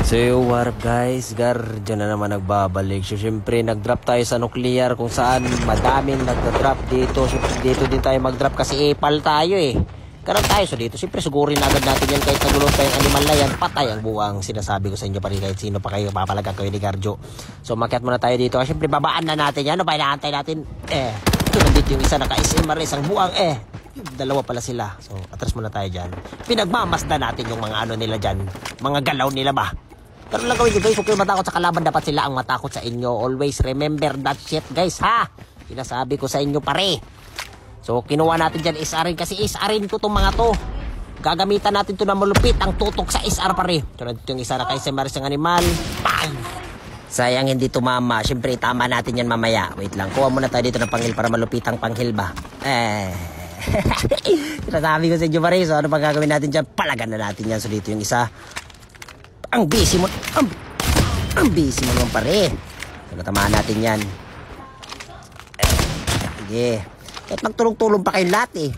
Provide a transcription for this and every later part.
So what up guys, dyan na naman nagbabalik. So syempre nag-drop tayo sa nuclear kung saan madaming nag-drop dito. Dito din tayo mag-drop kasi epal tayo eh. Karoon tayo so dito. Syempre sugurin agad natin yan kahit nagulong pa yung animal na yan. Patay ang buwang sinasabi ko sa inyo pa rin kahit sino pa kayo papalaga kayo ni Garjo. So makiat muna tayo dito. Syempre babaan na natin yan. Ano ba inaantay natin? Ito nandito yung isa naka-SMRS ang buwang dalawa pala sila. So atras muna tayo dyan. Pinagmamasda natin yung mga ano nila dyan. Mga galaw nila ba? Pero lang gawin nyo guys, huwag kayo matakot sa kalaban. Dapat sila ang matakot sa inyo. Always remember that shit guys ha. Sinasabi ko sa inyo pare. So kinuha natin dyan SR kasi SRin ko itong mga to. Gagamitan natin to na malupit ang tutok sa SR pare. So nandito yung isa na kay Semaris ng animal. Bang! Sayang hindi tumama. Siyempre tama natin yan mamaya. Wait lang, kuha muna tayo dito ng panghil para malupit ang panghil ba. Sinasabi ko sa inyo pare. So ano pang gagawin natin dyan? Palagan na natin yan. So dito yung isa. Ang busy mo. Ang busy mo naman pare. So natamaan natin yan. Sige. Kahit magtulong-tulong pa kayo lahat eh.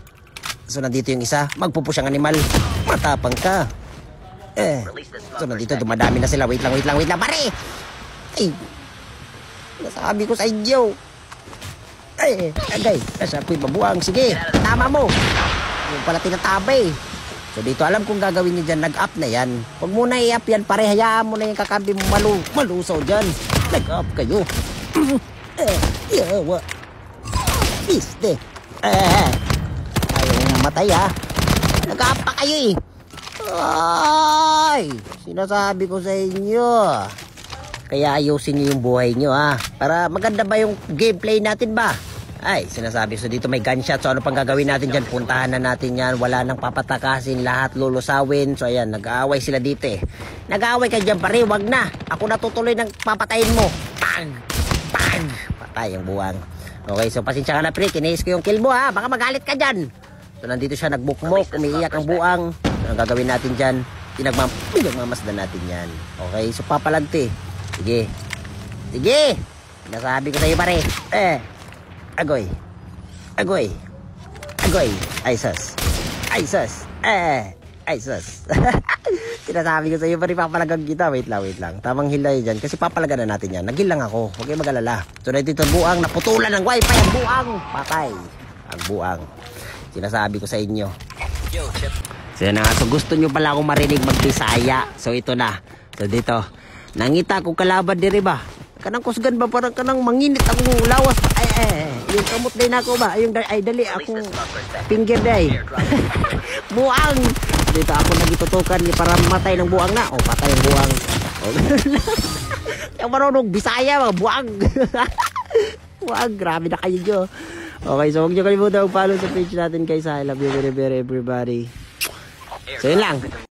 So nandito yung isa. Magpupush ang animal. Matapang ka. So nandito dumadami na sila. Wait lang pare. Ay. Nasabi ko sa inyo. Agay. Kasapoy mabuang. Sige. Tama mo. Yung pala tinatabay. So dito alam kong gagawin niyo dyan. Nag-up na yan. Huwag mo na i-up yan pare. Hayaan mo na yung kakambi mo malusaw dyan. Nag-up kayo. Yawa. Piste. Ayaw matay ha. Nag-up pa kayo eh. Ay. Sinasabi ko sa inyo. Kaya ayusin niyo yung buhay niyo ha. Para maganda ba yung gameplay natin ba? Ay, sinasabi. So dito may gunshot. So ano pang gagawin natin dyan? Puntahan na natin yan. Wala nang papatakasin. Lahat lulusawin. So ayan, nag-aaway sila dito eh. Nag-aaway ka dyan pare. Wag na. Ako natutuloy ng papatayin mo. Pang! Pang! Patay ang buwang. Okay, so pasensya ka na pre. Kinais ko yung kill mo ha. Baka magalit ka dyan. So nandito siya nagbukmok. Umiiyak ang buwang. So ang gagawin natin dyan? Pinagmamasdan natin yan. Okay, so papalagti. Sige. Sige! Nasabi ko sa'yo pare. Agoy. Ay sus. Ay sus. Sinasabi ko sa iyo, pari papalagan kita. Wait lang. Tamang hilay dyan. Kasi papalagan na natin yan. Nagil lang ako. Huwag kayo mag-alala. So dito buang. Naputulan ng wifi. Ang buang. Patay. Ang buang. Sinasabi ko sa inyo. So yun na nga. So gusto nyo pala akong marinig mag-Bisaya. So ito na. So dito. Nangita ko kalaban diri ba? Kanang kusgan ba parang kanang manginit akong lawas yung kamot din ako ba yung dali akong finger day buang dito ako nagitutukan ni para matay ng buang na patay ang buang yung marunong Bisaya mga buang buang grabe na kayo nyo. Okay, so huwag nyo kalimutan mag-follow sa page natin guys. I love you very very everybody. So yun lang.